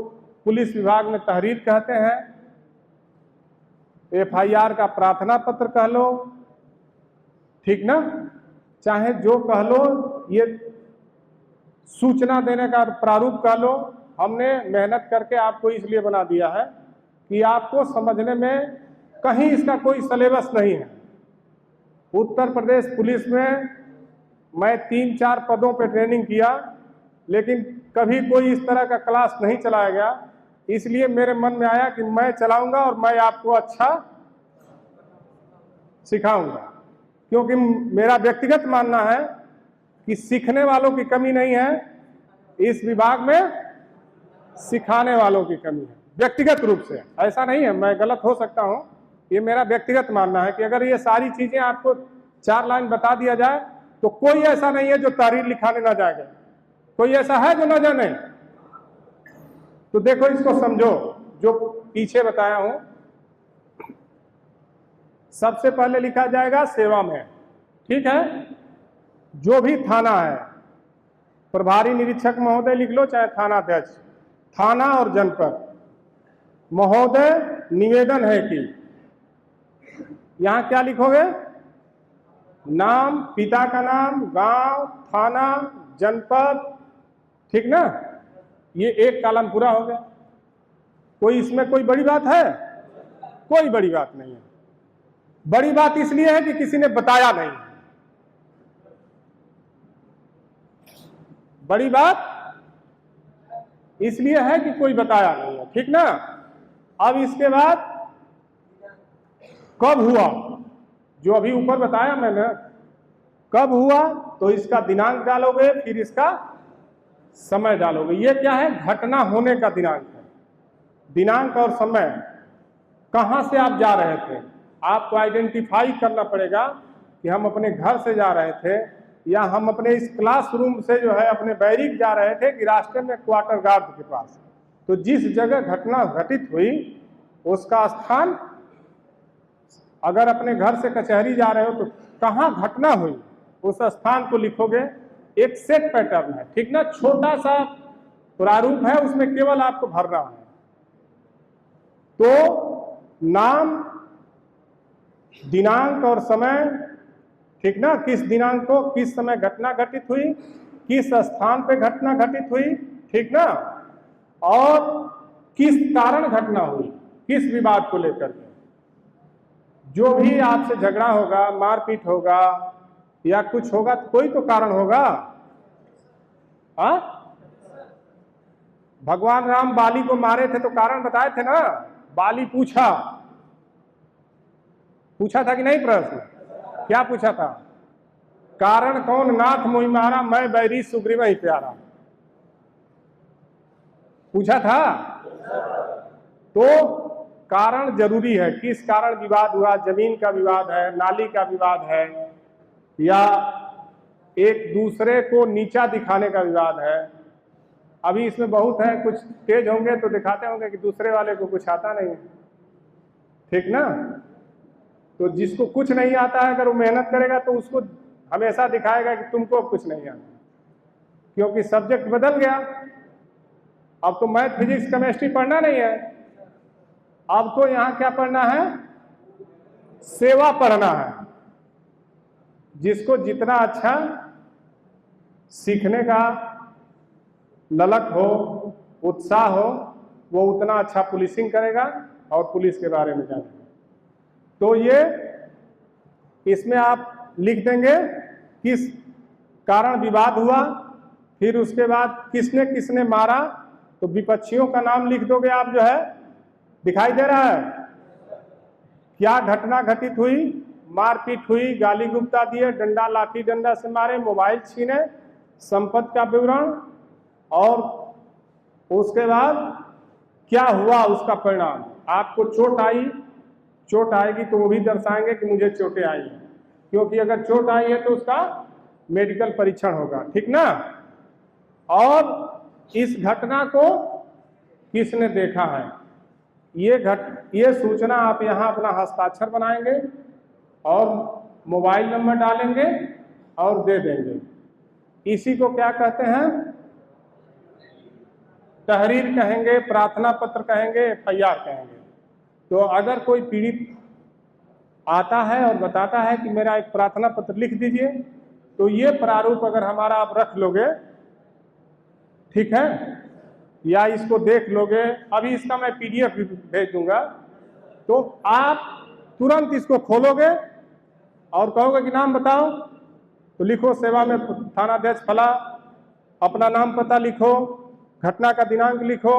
[SPEAKER 1] पुलिस विभाग में तहरीर कहते हैं। FIR का प्रार्थना पत्र कह लो, ठीक ना, चाहे जो कह लो, ये सूचना देने का प्रारूप कह लो। हमने मेहनत करके आपको इसलिए बना दिया है कि आपको समझने में कहीं इसका कोई सिलेबस नहीं है। उत्तर प्रदेश पुलिस में मैं 3-4 पदों पे ट्रेनिंग किया, लेकिन कभी कोई इस तरह का क्लास नहीं चलाया गया। इसलिए मेरे मन में आया कि मैं चलाऊंगा और मैं आपको अच्छा सिखाऊंगा, क्योंकि मेरा व्यक्तिगत मानना है कि सीखने वालों की कमी नहीं है, इस विभाग में सिखाने वालों की कमी है। व्यक्तिगत रूप से ऐसा नहीं है, मैं गलत हो सकता हूं, ये मेरा व्यक्तिगत मानना है कि अगर ये सारी चीजें आपको 4 लाइन बता दिया जाए तो कोई ऐसा नहीं है जो तहरीर लिखाने ना जाएगा। कोई ऐसा है जो ना जाने? तो देखो, इसको समझो जो पीछे बताया हूं। सबसे पहले लिखा जाएगा सेवा में। ठीक है, जो भी थाना है, प्रभारी निरीक्षक महोदय लिख लो, चाहे थाना अध्यक्ष, थाना और जनपद महोदय, निवेदन है कि यहां क्या लिखोगे? नाम, पिता का नाम, गांव, थाना, जनपद, ठीक ना। ये एक कॉलम पूरा हो गया। कोई इसमें कोई बड़ी बात है? कोई बड़ी बात नहीं है। बड़ी बात इसलिए है कि किसी ने बताया नहीं। बड़ी बात इसलिए है कि कोई बताया नहीं है, ठीक ना। अब इसके बाद कब हुआ, जो अभी ऊपर बताया मैंने, कब हुआ, तो इसका दिनांक डालोगे, फिर इसका समय डालोगे। ये क्या है? घटना होने का दिनांक है। दिनांक और समय, कहां से आप जा रहे थे, आपको आइडेंटिफाई करना पड़ेगा कि हम अपने घर से जा रहे थे, या हम अपने इस क्लासरूम से जो है अपने बैरिक जा रहे थे, कि रास्ते में क्वार्टर गार्ड के पास। तो जिस जगह घटना घटित हुई उसका स्थान, अगर अपने घर से कचहरी जा रहे हो तो कहाँ घटना हुई उस स्थान को लिखोगे। एक सेट पैटर्न है, ठीक ना, छोटा सा प्रारूप है, उसमें केवल आपको भरना है। तो नाम, दिनांक और समय, ठीक ना, किस दिनांक को किस समय घटना घटित हुई, किस स्थान पे घटना घटित हुई, ठीक ना, और किस कारण घटना हुई, किस विवाद को लेकर के। जो भी आपसे झगड़ा होगा, मारपीट होगा या कुछ होगा, तो कोई तो कारण होगा। भगवान राम बाली को मारे थे तो कारण बताए थे ना। बाली पूछा था कि नहीं? प्रश्न क्या पूछा था? कारण कौन नाथ मोहि मारा, मैं बैरी सुग्रीव ही प्यारा, पूछा था। तो कारण जरूरी है। किस कारण विवाद हुआ? जमीन का विवाद है, नाली का विवाद है, या एक दूसरे को नीचा दिखाने का विवाद है, अभी इसमें बहुत है, कुछ तेज होंगे तो दिखाते होंगे कि दूसरे वाले को कुछ आता नहीं है, ठीक ना। तो जिसको कुछ नहीं आता है अगर वो मेहनत करेगा तो उसको हमेशा दिखाएगा कि तुमको कुछ नहीं आता, क्योंकि सब्जेक्ट बदल गया। अब तो मैथ फिजिक्स केमिस्ट्री पढ़ना नहीं है, अब तो यहाँ क्या पढ़ना है, सेवा पढ़ना है। जिसको जितना अच्छा सीखने का ललक हो, उत्साह हो, वो उतना अच्छा पुलिसिंग करेगा और पुलिस के बारे में जानेगा। तो ये इसमें आप लिख देंगे किस कारण विवाद हुआ, फिर उसके बाद किसने किसने मारा, तो विपक्षियों का नाम लिख दोगे आप, जो है दिखाई दे रहा है, क्या घटना घटित हुई, मारपीट हुई, गाली गुप्ता दिए, डंडा लाठी डंडा से मारे, मोबाइल छीने, संपत्ति का विवरण, और उसके बाद क्या हुआ उसका परिणाम। आपको चोट आई, चोट आएगी तो वो भी दर्शाएंगे कि मुझे चोटें आई हैं, क्योंकि अगर चोट आई है तो उसका मेडिकल परीक्षण होगा, ठीक ना। और इस घटना को किसने देखा है, ये सूचना आप यहाँ अपना हस्ताक्षर बनाएंगे और मोबाइल नंबर डालेंगे और दे देंगे। इसी को क्या कहते हैं, तहरीर कहेंगे, प्रार्थना पत्र कहेंगे, FIR कहेंगे। तो अगर कोई पीड़ित आता है और बताता है कि मेरा एक प्रार्थना पत्र लिख दीजिए, तो ये प्रारूप अगर हमारा आप रख लोगे, ठीक है, या इसको देख लोगे, अभी इसका मैं PDF भी भेज दूंगा, तो आप तुरंत इसको खोलोगे और कहोगे कि नाम बताओ, तो लिखो सेवा में थानाध्यक्ष फला, अपना नाम पता लिखो, घटना का दिनांक लिखो,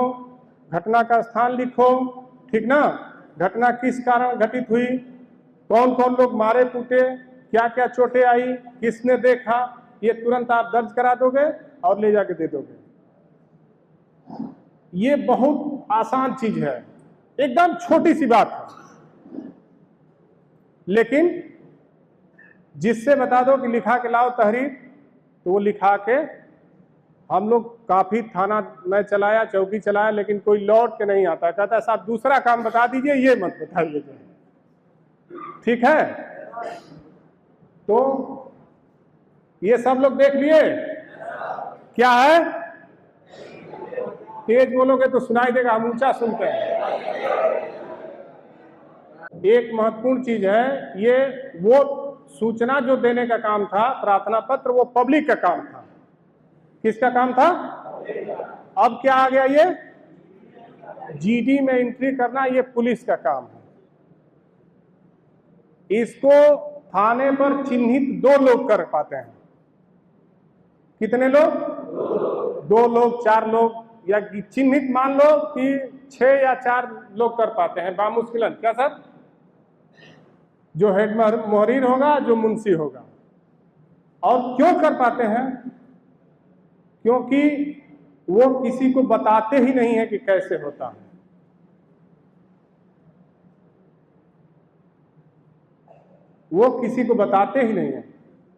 [SPEAKER 1] घटना का स्थान लिखो, ठीक ना, घटना किस कारण घटित हुई, कौन कौन लोग मारे कूटे, क्या क्या चोटें आई, किसने देखा, ये तुरंत आप दर्ज करा दोगे और ले जाके दे दोगे। ये बहुत आसान चीज है, एकदम छोटी सी बात है, लेकिन जिससे बता दो कि लिखा के लाओ तहरीर, तो वो लिखा के, हम लोग काफी थाना में चलाया, चौकी चलाया, लेकिन कोई लौट के नहीं आता, कहता है साहब दूसरा काम बता दीजिए, ये मत बताइए, ठीक है। तो ये सब लोग देख लिए, क्या है, तेज बोलोगे तो सुनाई देगा, हम ऊंचा सुनते हैं। एक महत्वपूर्ण चीज है, ये वो सूचना जो देने का काम था, प्रार्थना पत्र, वो पब्लिक का काम था। किसका काम था, अब क्या आ गया, ये GD में एंट्री करना, ये पुलिस का काम है। इसको थाने पर चिन्हित 2 लोग कर पाते हैं। कितने लोग, 2 लोग, 4 लोग, या चिन्हित मान लो कि 6 या 4 लोग कर पाते हैं बामुश्किलन, क्या सर, जो हेड मोहरीर होगा, जो मुंशी होगा। और क्यों कर पाते हैं, क्योंकि वो किसी को बताते ही नहीं है कि कैसे होता है। वो किसी को बताते ही नहीं है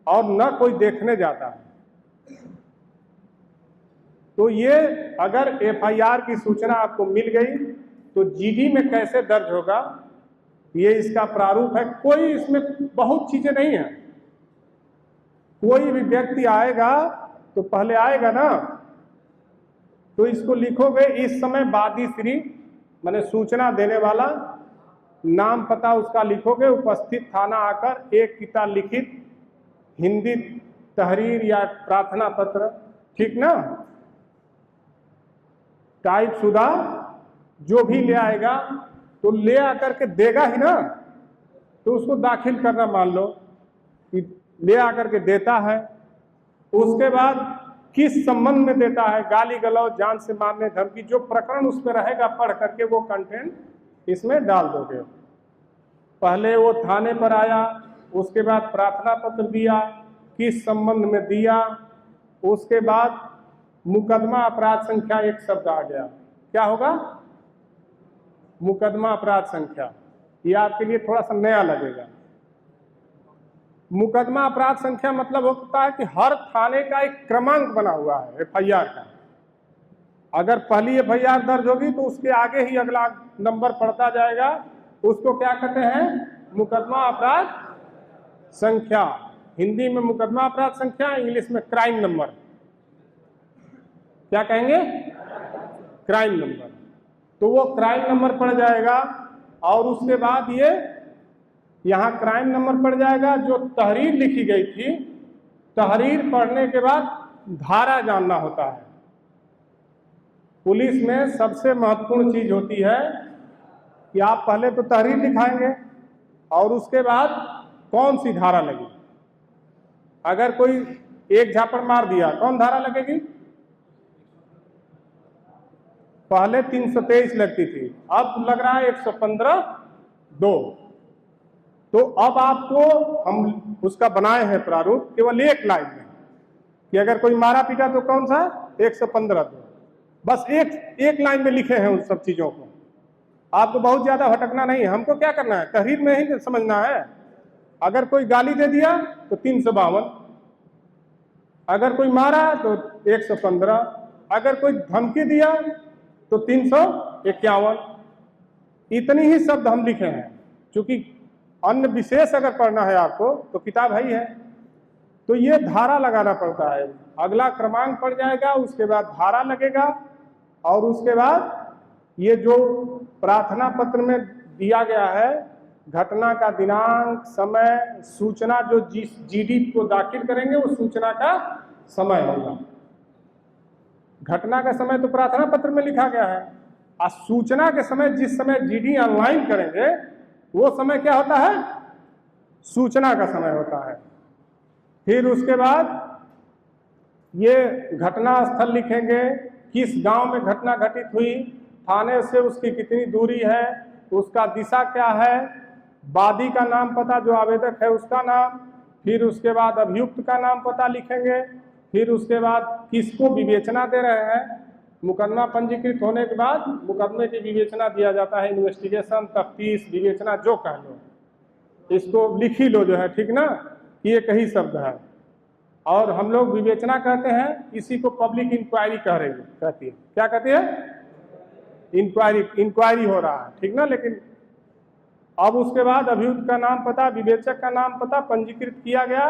[SPEAKER 1] और न कोई देखने जाता है। तो ये अगर FIR की सूचना आपको मिल गई तो GD में कैसे दर्ज होगा, ये इसका प्रारूप है। कोई इसमें बहुत चीजें नहीं है। कोई भी व्यक्ति आएगा तो पहले आएगा ना, तो इसको लिखोगे, इस समय वादी श्री माने सूचना देने वाला, नाम पता उसका लिखोगे, उपस्थित थाना आकर एक किताब लिखित हिंदी तहरीर या प्रार्थना पत्र, ठीक ना, टाइप शुदा जो भी ले आएगा, तो ले आकर के देगा ही ना, तो उसको दाखिल करना, मान लो कि ले आकर के देता है। उसके बाद किस संबंध में देता है, गाली गलौज, जान से मारने, धमकी, जो प्रकरण उसमें रहेगा पढ़ करके वो कंटेंट इसमें डाल दोगे। पहले वो थाने पर आया, उसके बाद प्रार्थना पत्र दिया, किस संबंध में दिया, उसके बाद मुकदमा अपराध संख्या एक शब्द आ गया, क्या होगा, मुकदमा अपराध संख्या। ये आपके लिए थोड़ा सा नया लगेगा। मुकदमा अपराध संख्या मतलब होता है कि हर थाने का एक क्रमांक बना हुआ है FIR का, अगर पहली एफआईआर दर्ज होगी तो उसके आगे ही अगला नंबर पड़ता जाएगा, उसको क्या कहते हैं? मुकदमा अपराध संख्या। हिंदी में मुकदमा अपराध संख्या, इंग्लिश में क्राइम नंबर। क्या कहेंगे? Crime number. तो वो क्राइम नंबर पड़ जाएगा और उसके बाद ये यहां क्राइम नंबर पड़ जाएगा। जो तहरीर लिखी गई थी, तहरीर पढ़ने के बाद धारा जानना होता है। पुलिस में सबसे महत्वपूर्ण चीज होती है कि आप पहले तो तहरीर लिखाएंगे और उसके बाद कौन सी धारा लगी। अगर कोई एक झापड़ मार दिया, कौन धारा लगेगी? पहले 323 लगती थी, अब लग रहा है 115(2). तो अब आपको हम उसका बनाए हैं प्रारूप केवल एक लाइन में कि अगर कोई मारा पीटा तो कौन सा? 115(2). बस एक लाइन में लिखे हैं उन सब चीजों को। आपको बहुत ज्यादा भटकना नहीं है। हमको क्या करना है? तहरीर में ही समझना है। अगर कोई गाली दे दिया तो 352, अगर कोई मारा तो 115, अगर कोई धमकी दिया तो 351। इतनी ही शब्द हम लिखे हैं। क्योंकि अन्य विशेष अगर पढ़ना है आपको तो किताब है ही है। तो ये धारा लगाना पड़ता है। अगला क्रमांक पड़ जाएगा, उसके बाद धारा लगेगा और उसके बाद ये जो प्रार्थना पत्र में दिया गया है, घटना का दिनांक, समय, सूचना जो जीडी को दाखिल करेंगे वो सूचना का समय होगा। घटना का समय तो प्रार्थना पत्र में लिखा गया है और सूचना के समय जिस समय जीडी ऑनलाइन करेंगे वो समय क्या होता है? सूचना का समय होता है। फिर उसके बाद ये घटना स्थल लिखेंगे, किस गांव में घटना घटित हुई, थाने से उसकी कितनी दूरी है, उसका दिशा क्या है, वादी का नाम पता, जो आवेदक है उसका नाम, फिर उसके बाद अभियुक्त का नाम पता लिखेंगे, फिर उसके बाद किसको विवेचना दे रहे हैं। मुकदमा पंजीकृत होने के बाद मुकदमे की विवेचना दिया जाता है। इन्वेस्टिगेशन, तफ्तीश, विवेचना जो कह लो, इसको लिख ही लो जो है, ठीक ना? ये कई शब्द है। और हम लोग विवेचना कहते हैं, इसी को पब्लिक इंक्वायरी कहती है। क्या कहती है? इंक्वायरी हो रहा है, ठीक ना? लेकिन अब उसके बाद अभियुक्त का नाम पता, विवेचक का नाम पता पंजीकृत किया गया,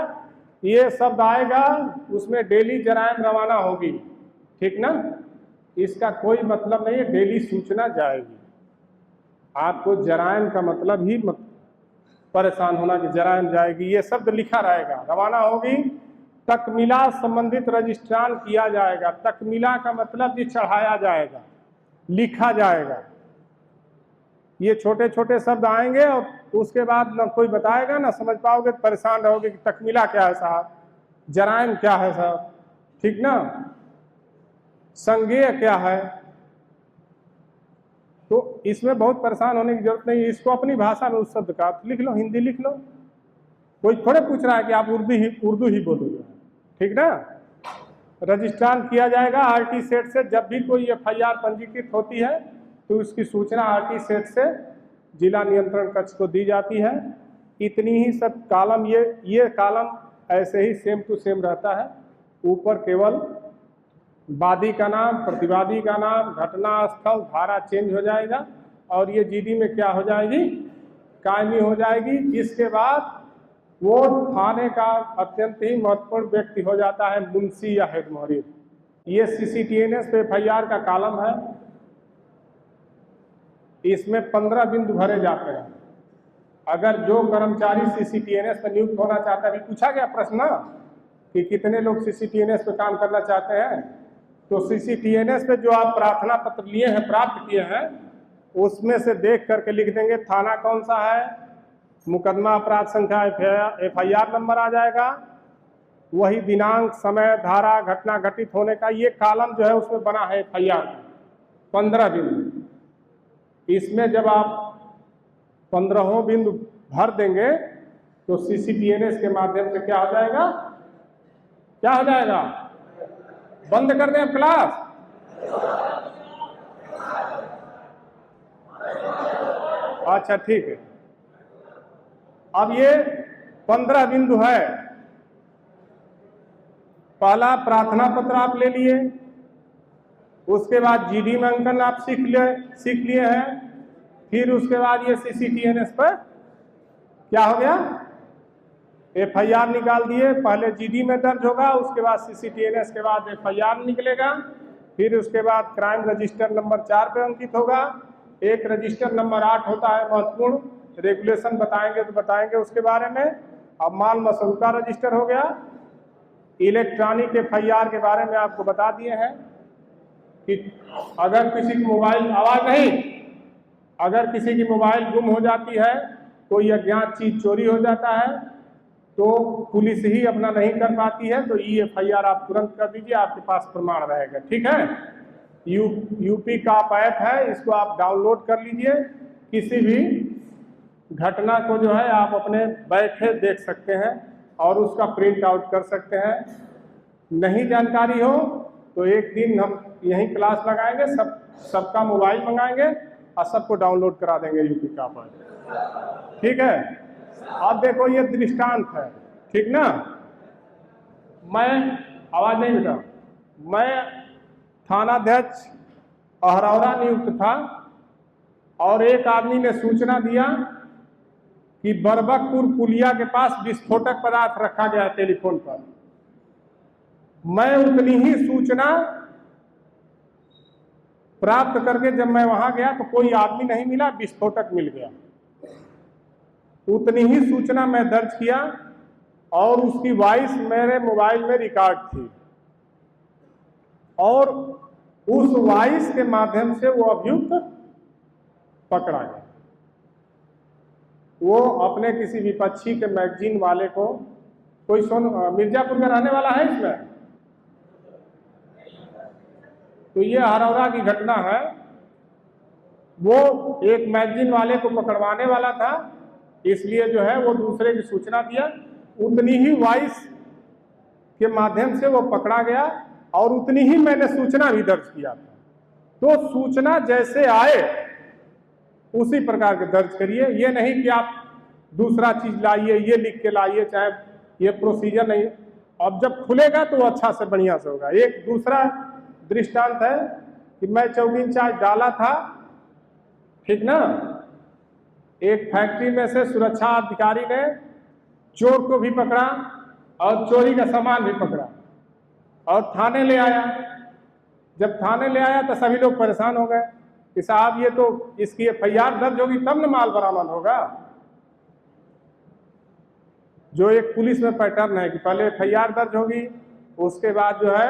[SPEAKER 1] ये शब्द आएगा, उसमें डेली जरायम रवाना होगी, ठीक ना? इसका कोई मतलब नहीं है डेली सूचना जाएगी। आपको जरायम का मतलब ही परेशान होना कि जरायम जाएगी, ये शब्द लिखा रहेगा। रवाना होगी, तकमीला संबंधित रजिस्ट्रान किया जाएगा। तकमीला का मतलब कि चढ़ाया जाएगा, लिखा जाएगा। ये छोटे छोटे शब्द आएंगे और उसके बाद न कोई बताएगा ना समझ पाओगे, परेशान रहोगे कि तकमीला क्या है साहब, जरायम क्या है साहब, ठीक ना? संज्ञेय क्या है? तो इसमें बहुत परेशान होने की जरूरत नहीं है। इसको अपनी भाषा में उस शब्द का अर्थ लिख लो, हिंदी लिख लो। कोई थोड़े पूछ रहा है कि आप उर्दू ही बोलोगे, ठीक ना? रजिस्ट्रान किया जाएगा आरटी सेट से। जब भी कोई एफआईआर पंजीकृत होती है तो उसकी सूचना आरटी सेट से जिला नियंत्रण कक्ष को दी जाती है। इतनी ही सब कॉलम, ये कॉलम ऐसे ही सेम टू सेम रहता है। ऊपर केवल वादी का नाम, प्रतिवादी का नाम, घटना स्थल, धारा चेंज हो जाएगा और ये जीडी में क्या हो जाएगी? कायमी हो जाएगी। इसके बाद वो थाने का अत्यंत ही महत्वपूर्ण व्यक्ति हो जाता है, मुंशी या हेड मुहर्रिर। ये सीसीटीएनएस पे एफआईआर का कॉलम है। इसमें 15 बिंदु भरे जाते हैं। अगर जो कर्मचारी सीसीटीएनएस पे नियुक्त होना चाहता है, अभी पूछा गया प्रश्न कि कितने लोग सीसीटीएनएस पे काम करना चाहते हैं, तो सीसीटीएनएस पे जो आप प्रार्थना पत्र लिए हैं, प्राप्त किए हैं, उसमें से देख करके लिख देंगे थाना कौन सा है, मुकदमा अपराध संख्या एफआईआर नंबर आ जाएगा, वही दिनांक, समय, धारा, घटना घटित होने का ये कॉलम जो है उसमें बना है एफआईआर 15 बिंदु। इसमें जब आप 15 बिंदु भर देंगे तो सीसीटीएनएस के माध्यम से क्या हो जाएगा? क्या हो जाएगा? बंद कर दें क्लास? अच्छा ठीक है। अब ये 15 बिंदु है। पहला प्रार्थना पत्र आप ले लिए, उसके बाद जीडी में अंकन आप सीख लिए हैं। फिर उसके बाद ये CCTNS पर क्या हो गया, FIR निकाल दिए। पहले जीडी में दर्ज होगा, उसके बाद CCTNS के बाद FIR निकलेगा। फिर उसके बाद क्राइम रजिस्टर नंबर 4 पे अंकित होगा। एक रजिस्टर नंबर 8 होता है महत्वपूर्ण, रेगुलेशन बताएंगे तो बताएंगे उसके बारे में। अब माल मसरूका रजिस्टर हो गया। इलेक्ट्रॉनिक FIR के बारे में आपको बता दिए हैं कि अगर किसी की मोबाइल, आवाज नहीं, अगर किसी की मोबाइल गुम हो जाती है, कोई अज्ञात चीज चोरी हो जाता है, तो पुलिस ही अपना नहीं कर पाती है, तो FIR आप तुरंत कर दीजिए, आपके पास प्रमाण रहेगा। ठीक है। यूपी का ऐप है, इसको आप डाउनलोड कर लीजिए। किसी भी घटना को जो है आप अपने बैठे देख सकते हैं और उसका प्रिंट आउट कर सकते हैं। नहीं जानकारी हो तो एक दिन हम यहीं क्लास लगाएंगे, सबका मोबाइल मंगाएंगे और सबको डाउनलोड करा देंगे यूपी का ऐप। ठीक है। अब देखो ये दृष्टांत है, ठीक ना। मैं, आवाज नहीं बेटा, मैं थानाध्यक्ष अहरौरा नियुक्त था और एक आदमी ने सूचना दिया कि बरबकपुर पुलिया के पास विस्फोटक पदार्थ रखा गया है टेलीफोन पर। मैं उतनी ही सूचना प्राप्त करके जब मैं वहां गया तो कोई आदमी नहीं मिला, विस्फोटक मिल गया। उतनी ही सूचना मैं दर्ज किया और उसकी वॉइस मेरे मोबाइल में रिकॉर्ड थी और उस वॉइस के माध्यम से वो अभियुक्त पकड़ा गया। वो अपने किसी विपक्षी के मैगजीन वाले को, कोई मिर्जापुर का रहने वाला है इसमें, तो ये अहरौरा की घटना है। वो एक मैगजीन वाले को पकड़वाने वाला था, इसलिए जो है वो दूसरे की सूचना दिया। उतनी ही वॉइस के माध्यम से वो पकड़ा गया और उतनी ही मैंने सूचना भी दर्ज किया था। तो सूचना जैसे आए उसी प्रकार के दर्ज करिए। ये नहीं कि आप दूसरा चीज लाइए, ये लिख के लाइए, चाहे ये प्रोसीजर नहीं। अब जब खुलेगा तो अच्छा से बढ़िया से होगा। एक दूसरा दृष्टांत है कि मैं चौकी इंचार्ज डाला था, ठीक ना। एक फैक्ट्री में से सुरक्षा अधिकारी ने चोर को भी पकड़ा और चोरी का सामान भी पकड़ा और थाने ले आया। जब थाने ले आया तो सभी लोग परेशान हो गए कि साहब ये तो इसकी FIR दर्ज होगी तब न माल बरामद होगा। जो एक पुलिस में पैटर्न है कि पहले FIR दर्ज होगी, उसके बाद जो है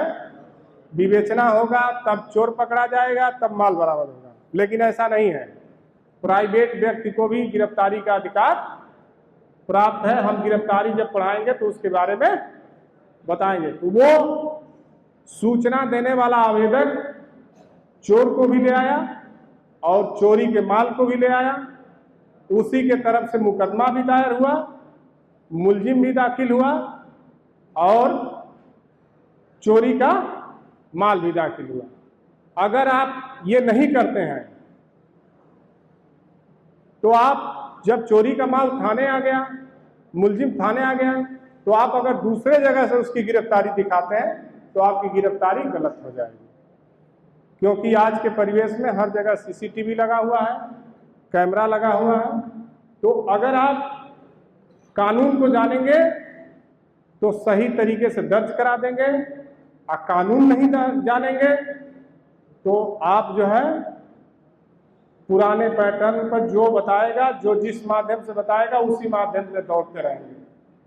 [SPEAKER 1] विवेचना होगा, तब चोर पकड़ा जाएगा, तब माल बरामद होगा। लेकिन ऐसा नहीं है। प्राइवेट व्यक्ति को भी गिरफ्तारी का अधिकार प्राप्त है। हम गिरफ्तारी जब पढ़ाएंगे तो उसके बारे में बताएंगे। तो वो सूचना देने वाला आवेदक चोर को भी ले आया और चोरी के माल को भी ले आया। उसी के तरफ से मुकदमा भी दायर हुआ, मुलजिम भी दाखिल हुआ और चोरी का माल भी दाखिल हुआ। अगर आप ये नहीं करते हैं तो आप जब चोरी का माल थाने आ गया, मुलजिम थाने आ गया, तो आप अगर दूसरे जगह से उसकी गिरफ्तारी दिखाते हैं तो आपकी गिरफ्तारी गलत हो जाएगी। क्योंकि आज के परिवेश में हर जगह CCTV लगा हुआ है, कैमरा लगा हुआ है। तो अगर आप कानून को जानेंगे तो सही तरीके से दर्ज करा देंगे, और कानून नहीं जानेंगे तो आप जो है पुराने पैटर्न पर जो बताएगा, जो जिस माध्यम से बताएगा उसी माध्यम से दौड़ते रहेंगे।